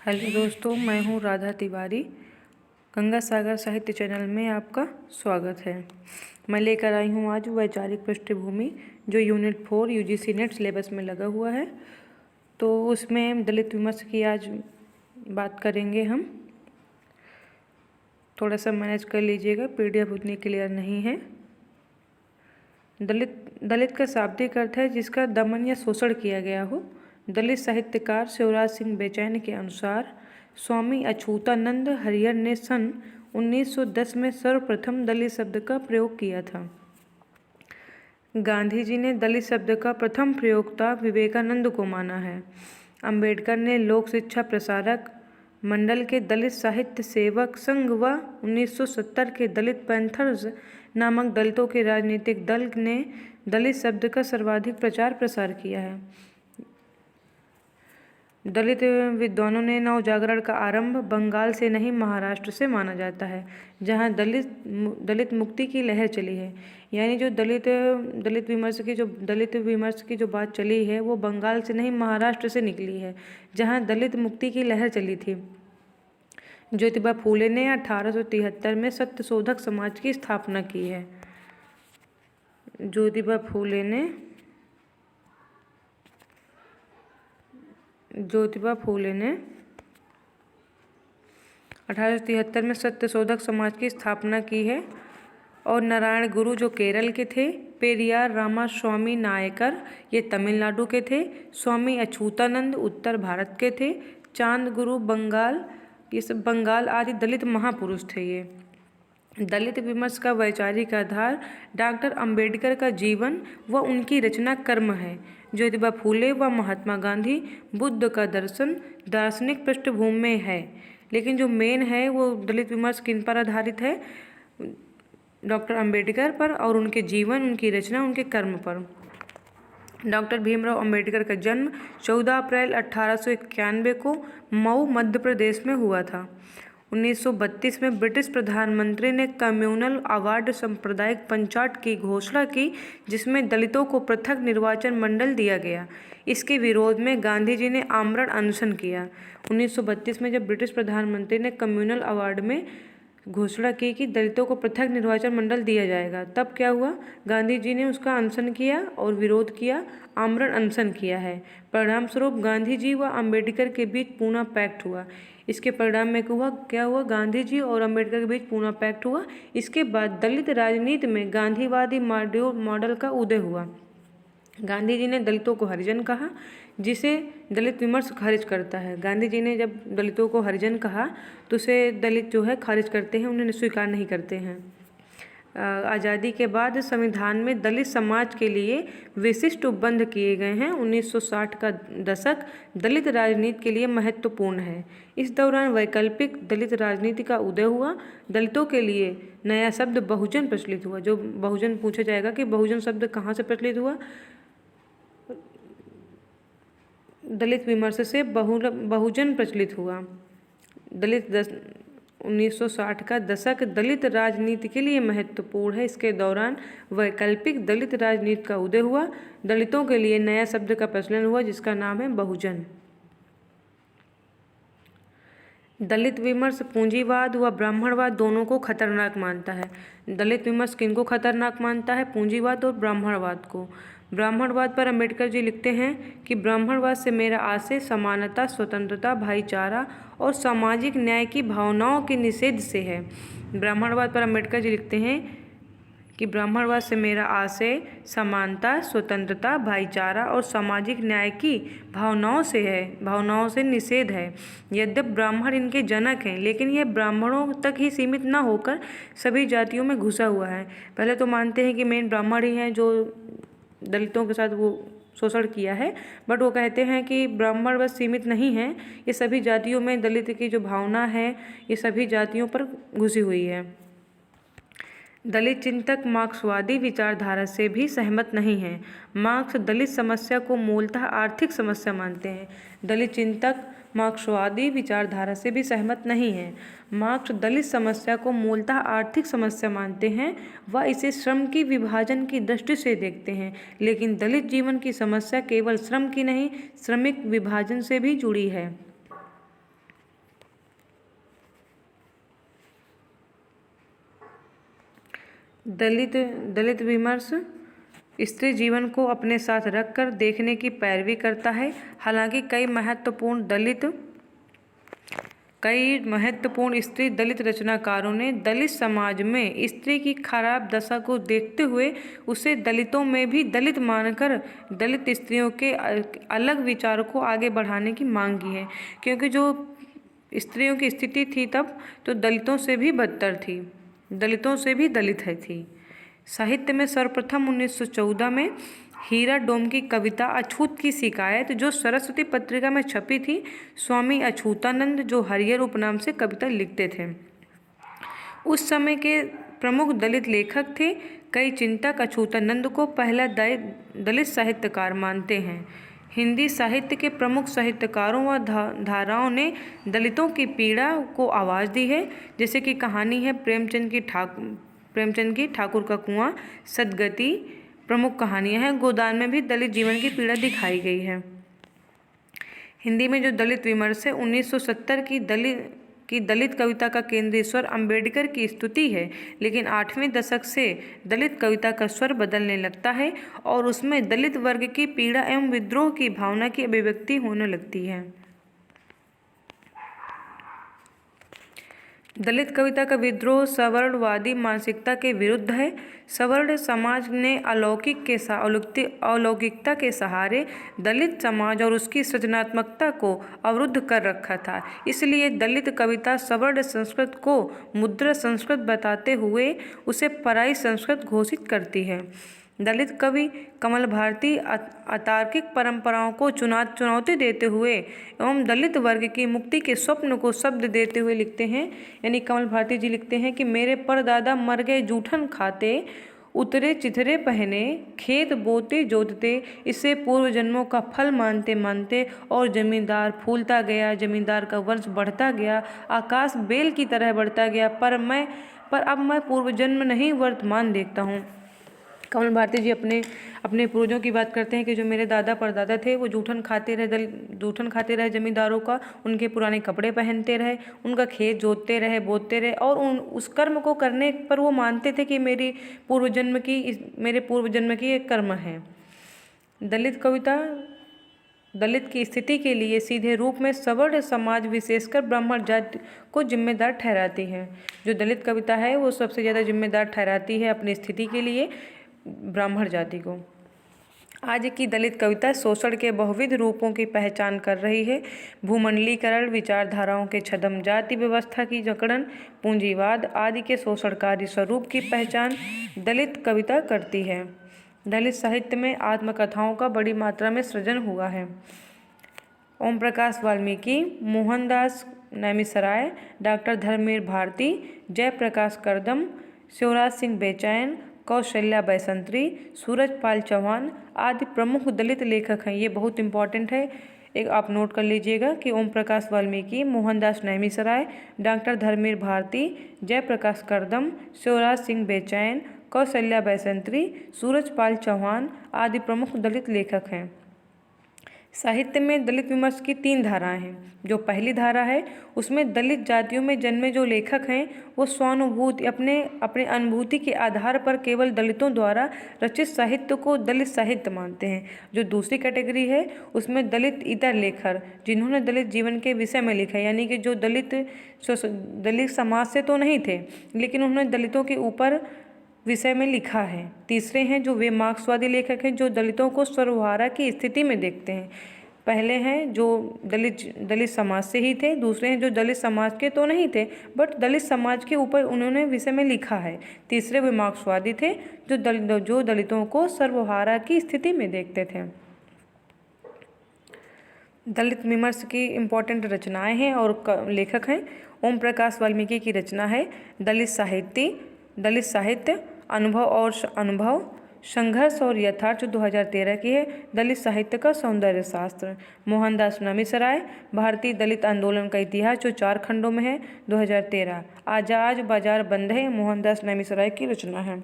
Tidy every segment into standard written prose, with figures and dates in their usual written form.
Hello दोस्तों, मैं हूँ राधा तिवारी। गंगा सागर साहित्य चैनल में आपका स्वागत है। मैं लेकर आई हूँ आज वैचारिक पृष्ठभूमि जो यूनिट 4 यूजीसी नेट सिलेबस में लगा हुआ है। तो उसमें दलित विमर्श की आज बात करेंगे हम। थोड़ा सा मैनेज कर लीजिएगा, पीडीएफ उतनी क्लियर नहीं है। दलित का शाब्दिक अर्थ है जिसका दमन या शोषण किया गया हो। दलित साहित्यकार शिवराज सिंह बेचैन के अनुसार स्वामी अछूतानंद हरिहर ने सन 1910 में सर्वप्रथम दलित शब्द का प्रयोग किया था। गांधी जी ने दलित शब्द का प्रथम प्रयोक्ता विवेकानंद को माना है। अंबेडकर ने लोक शिक्षा प्रसारक मंडल के दलित साहित्य सेवक संघ व 1970 के दलित पैंथर्स नामक दलितों के राजनीतिक दल ने दलित शब्द का सर्वाधिक प्रचार प्रसार किया है। दलित विद्वानों ने नवजागरण का आरंभ बंगाल से नहीं महाराष्ट्र से माना जाता है, जहां दलित मुक्ति की लहर चली है। यानी जो दलित विमर्श की जो बात चली है वो बंगाल से नहीं महाराष्ट्र से निकली है, जहां दलित मुक्ति की लहर चली थी। ज्योतिबा फूले ने 1873 में सत्यशोधक समाज की स्थापना की है। ज्योतिबा फूले ने 1873 में सत्यशोधक समाज की स्थापना की है। और नारायण गुरु जो केरल के थे, पेरियार रामास्वामी नायकर ये तमिलनाडु के थे, स्वामी अछूतानंद उत्तर भारत के थे, चांद गुरु बंगाल, ये सब बंगाल आदि दलित महापुरुष थे। ये दलित विमर्श का वैचारिक आधार डॉक्टर अंबेडकर का जीवन व उनकी रचना कर्म है। ज्योतिबा फूले व महात्मा गांधी बुद्ध का दर्शन दार्शनिक पृष्ठभूमि में है, लेकिन जो मेन है वो दलित विमर्श किन पर आधारित है? डॉक्टर अंबेडकर पर और उनके जीवन, उनकी रचना, उनके कर्म पर। डॉक्टर भीमराव अंबेडकर का जन्म 14 अप्रैल 1891 को मऊ मध्य प्रदेश में हुआ था। 1932 में ब्रिटिश प्रधानमंत्री ने कम्युनल अवार्ड सांप्रदायिक पंचायत की घोषणा की, जिसमें दलितों को पृथक निर्वाचन मंडल दिया गया। इसके विरोध में गांधी जी ने आमरण अनशन किया। 1932 में जब ब्रिटिश प्रधानमंत्री ने कम्युनल अवार्ड में घोषणा की कि दलितों को पृथक निर्वाचन मंडल दिया जाएगा, तब क्या हुआ? गांधी जी ने उसका अनशन किया और विरोध किया, आमरण अनशन किया है। परिणाम स्वरूप गांधी जी व अंबेडकर के बीच पूना पैक्ट हुआ। इसके परिणाम में क्या हुआ? गांधी जी और अंबेडकर के बीच पूना पैक्ट हुआ। इसके बाद दलित राजनीति में गांधीवादी मॉडल का उदय हुआ। गांधी जी ने दलितों को हरिजन कहा, जिसे दलित विमर्श खारिज करता है। गांधी जी ने जब दलितों को हरिजन कहा तो उसे दलित जो है खारिज करते हैं, उन्हें स्वीकार नहीं करते हैं। आज़ादी के बाद संविधान में दलित समाज के लिए विशिष्ट उपबंध किए गए हैं। 1960 का दशक दलित राजनीति के लिए महत्वपूर्ण है। इस दौरान वैकल्पिक दलित राजनीति का उदय हुआ। दलितों के लिए नया शब्द बहुजन प्रचलित हुआ। जो बहुजन पूछा जाएगा कि बहुजन शब्द कहाँ से प्रचलित हुआ? दलित विमर्श से बहुजन प्रचलित हुआ। 1960 का दशक दलित राजनीति के लिए महत्वपूर्ण है। इसके दौरान वैकल्पिक दलित राजनीति का उदय हुआ। दलितों के लिए नया शब्द का प्रचलन हुआ, जिसका नाम है बहुजन। दलित विमर्श पूंजीवाद व ब्राह्मणवाद दोनों को खतरनाक मानता है। दलित विमर्श किनको खतरनाक मानता है? पूंजीवाद और ब्राह्मणवाद को। ब्राह्मणवाद पर अंबेडकर जी लिखते हैं कि ब्राह्मणवाद से मेरा आशय समानता, स्वतंत्रता, भाईचारा और सामाजिक न्याय की भावनाओं के निषेध से है। ब्राह्मणवाद पर अंबेडकर जी लिखते हैं कि ब्राह्मणवाद से मेरा आशय समानता, स्वतंत्रता, भाईचारा और सामाजिक न्याय की भावनाओं से निषेध है। यद्यपि ब्राह्मण इनके जनक हैं, लेकिन यह ब्राह्मणों तक ही सीमित न होकर सभी जातियों में घुसा हुआ है। पहले तो मानते हैं कि मेन ब्राह्मण ही हैं जो दलितों के साथ वो शोषण किया है, बट वो कहते हैं कि ब्राह्मण बस सीमित नहीं है, ये सभी जातियों में दलित की जो भावना है ये सभी जातियों पर घुसी हुई है। दलित चिंतक मार्क्सवादी विचारधारा से भी सहमत नहीं हैं। मार्क्स दलित समस्या को मूलतः आर्थिक समस्या मानते हैं। दलित चिंतक मार्क्सवादी विचारधारा से भी सहमत नहीं हैं। मार्क्स दलित समस्या को मूलतः आर्थिक समस्या मानते हैं व इसे श्रम की विभाजन की दृष्टि से देखते हैं, लेकिन दलित जीवन की समस्या केवल श्रम की नहीं, श्रमिक विभाजन से भी जुड़ी है। दलित दलित विमर्श स्त्री जीवन को अपने साथ रखकर देखने की पैरवी करता है। हालांकि कई महत्वपूर्ण स्त्री दलित रचनाकारों ने दलित समाज में स्त्री की खराब दशा को देखते हुए उसे दलितों में भी दलित मानकर दलित स्त्रियों के अलग विचारों को आगे बढ़ाने की मांग की है। क्योंकि जो स्त्रियों की स्थिति थी तब तो दलितों से भी बदतर थी, दलितों से भी दलित है थी। साहित्य में सर्वप्रथम 1914 में हीरा डोम की कविता अछूत की शिकायत जो सरस्वती पत्रिका में छपी थी। स्वामी अछूतानंद जो हरिहर उपनाम से कविता लिखते थे, उस समय के प्रमुख दलित लेखक थे। कई चिंतक अछूतानंद को पहला दलित साहित्यकार मानते हैं। हिंदी साहित्य के प्रमुख साहित्यकारों व धाराओं ने दलितों की पीड़ा को आवाज़ दी है। जैसे कि कहानी है प्रेमचंद की ठाकुर का कुआं, सदगति प्रमुख कहानियां हैं। गोदान में भी दलित जीवन की पीड़ा दिखाई गई है। हिंदी में जो दलित विमर्श है 1970 की दलित कविता का केंद्रीय स्वर अंबेडकर की स्तुति है। लेकिन 8वें दशक से दलित कविता का स्वर बदलने लगता है और उसमें दलित वर्ग की पीड़ा एवं विद्रोह की भावना की अभिव्यक्ति होने लगती है। दलित कविता का विद्रोह सवर्णवादी मानसिकता के विरुद्ध है। सवर्ण समाज ने अलौकिकता के सहारे दलित समाज और उसकी सृजनात्मकता को अवरुद्ध कर रखा था। इसलिए दलित कविता सवर्ण संस्कृत को मुद्रा संस्कृत बताते हुए उसे पराई संस्कृत घोषित करती है। दलित कवि कमल भारती अतार्किक परंपराओं को चुनौती देते हुए एवं दलित वर्ग की मुक्ति के स्वप्न को शब्द देते हुए लिखते हैं। यानी कमल भारती जी लिखते हैं कि मेरे परदादा मर गए जूठन खाते, उतरे चिथरे पहने, खेत बोते जोतते, इसे पूर्व जन्मों का फल मानते मानते, और जमींदार फूलता गया, जमींदार का वंश बढ़ता गया, आकाश बेल की तरह बढ़ता गया, पर अब मैं पूर्व जन्म नहीं वर्तमान देखता हूँ। कमल भारती जी अपने पूर्वजों की बात करते हैं कि जो मेरे दादा परदादा थे वो जूठन खाते रहे जमींदारों का, उनके पुराने कपड़े पहनते रहे, उनका खेत जोतते रहे, बोते रहे, और उस कर्म को करने पर वो मानते थे कि मेरे पूर्व जन्म की एक कर्म है। दलित कविता दलित की स्थिति के लिए सीधे रूप में सवर्ण समाज विशेषकर ब्राह्मण जाति को जिम्मेदार ठहराती है। जो दलित कविता है वो सबसे ज़्यादा जिम्मेदार ठहराती है अपनी स्थिति के लिए ब्राह्मण जाति को। आज की दलित कविता शोषण के बहुविध रूपों की पहचान कर रही है। भूमंडलीकरण, विचारधाराओं के छद्म, जाति व्यवस्था की जकड़न, पूंजीवाद आदि के शोषणकारी स्वरूप की पहचान दलित कविता करती है। दलित साहित्य में आत्मकथाओं का बड़ी मात्रा में सृजन हुआ है। ओम प्रकाश वाल्मीकि, मोहनदास नैमिषारय, डॉक्टर धर्मवीर भारती, जयप्रकाश करदम, शिवराज सिंह बेचैन, कौशल्या बैसंत्री, सूरजपाल चौहान आदि प्रमुख दलित लेखक हैं। ये बहुत इम्पॉर्टेंट है, एक आप नोट कर लीजिएगा कि ओम प्रकाश वाल्मीकि, मोहनदास नैमिषारय, डॉक्टर धर्मवीर भारती, जयप्रकाश करदम, शिवराज सिंह बेचैन, कौशल्या बैसंत्री, सूरजपाल चौहान आदि प्रमुख दलित लेखक हैं। साहित्य में दलित विमर्श की 3 धाराएं हैं। जो पहली धारा है उसमें दलित जातियों में जन्मे जो लेखक हैं वो स्वानुभूति अपने अनुभूति के आधार पर केवल दलितों द्वारा रचित साहित्य को दलित साहित्य मानते हैं। जो दूसरी कैटेगरी है उसमें दलित इतर लेखक जिन्होंने दलित जीवन के विषय में लिखा है, यानी कि जो दलित समाज से तो नहीं थे लेकिन उन्होंने दलितों के ऊपर विषय में लिखा है। तीसरे हैं जो वे मार्क्सवादी लेखक हैं जो दलितों को सर्वहारा की स्थिति में देखते हैं। पहले हैं जो दलित समाज से ही थे, दूसरे हैं जो दलित समाज के तो नहीं थे बट दलित समाज के ऊपर उन्होंने विषय में लिखा है। तीसरे वे मार्क्सवादी थे जो दलितों को सर्वहारा की स्थिति में देखते थे। दलित विमर्श की इम्पोर्टेंट रचनाएं हैं और लेखक हैं। ओम प्रकाश वाल्मीकि की रचना है दलित साहित्य अनुभव, संघर्ष और यथार्थ 2013 की है। दलित साहित्य का सौंदर्य शास्त्र, मोहनदास नैमिषारय, भारतीय दलित आंदोलन का इतिहास जो 4 खंडों में है, 2013। आजाद बाजार बंद है, मोहनदास नैमिषारय की रचना है।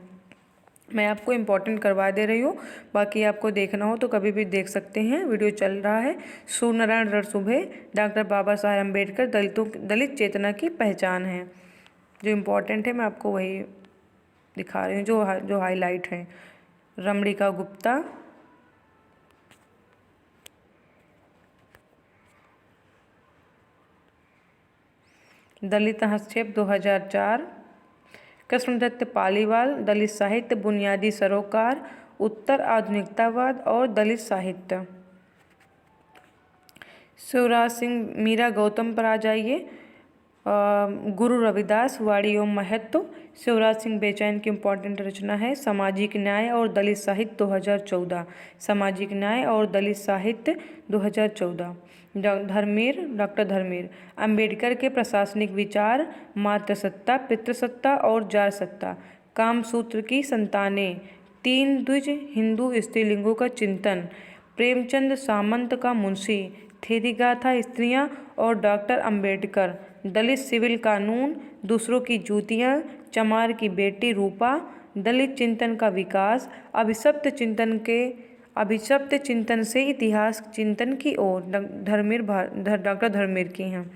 मैं आपको इम्पोर्टेंट करवा दे रही हूँ, बाकी आपको देखना हो तो कभी भी देख सकते हैं, वीडियो चल रहा है। सूर्यनारायण रणसुभे, डॉक्टर बाबा साहेब अम्बेडकर दलित चेतना की पहचान है। जो इम्पोर्टेंट है मैं आपको वही दिखा रही हूँ जो हाईलाइट हैं। रमणिका गुप्ता, दलित हस्तक्षेप 2004, कृष्णदत्त पालीवाल, दलित साहित्य बुनियादी सरोकार, उत्तर आधुनिकतावाद और दलित साहित्य। शिवराज सिंह मीरा गौतम पर आ जाइए। गुरु रविदास, वाणी एवं महत्व। शिवराज सिंह बेचैन की इम्पोर्टेंट रचना है सामाजिक न्याय और दलित साहित्य 2014, सामाजिक न्याय और दलित साहित्य 2014। डॉक्टर धर्मेर, अंबेडकर के प्रशासनिक विचार, मातृसत्ता, पितृसत्ता और जार सत्ता, कामसूत्र की संतानें, तीन द्विज, हिंदू स्त्रीलिंगों का चिंतन, प्रेमचंद सामंत का मुंशी, थेरी गाथा स्त्रियां और डॉक्टर अंबेडकर, दलित सिविल कानून, दूसरों की जूतियां, चमार की बेटी रूपा, दलित चिंतन का विकास, अभिशप्त चिंतन से इतिहास चिंतन की ओर, डॉक्टर धर्मेर की हैं।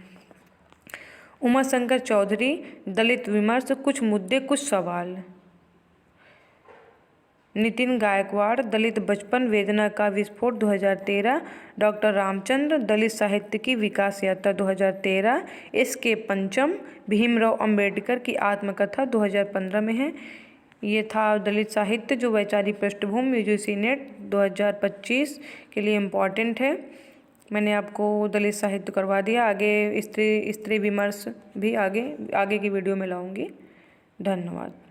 उमाशंकर चौधरी, दलित विमर्श, कुछ मुद्दे कुछ सवाल। नितिन गायकवाड़, दलित बचपन वेदना का विस्फोट 2013। डॉक्टर रामचंद्र, दलित साहित्य की विकास यात्रा 2013। इसके पंचम, भीमराव अंबेडकर की आत्मकथा 2015 में है। ये था दलित साहित्य जो वैचारिक पृष्ठभूमि यूजीसी नेट 2025 के लिए इम्पॉर्टेंट है। मैंने आपको दलित साहित्य करवा दिया। आगे स्त्री विमर्श भी आगे की वीडियो में लाऊंगी। धन्यवाद।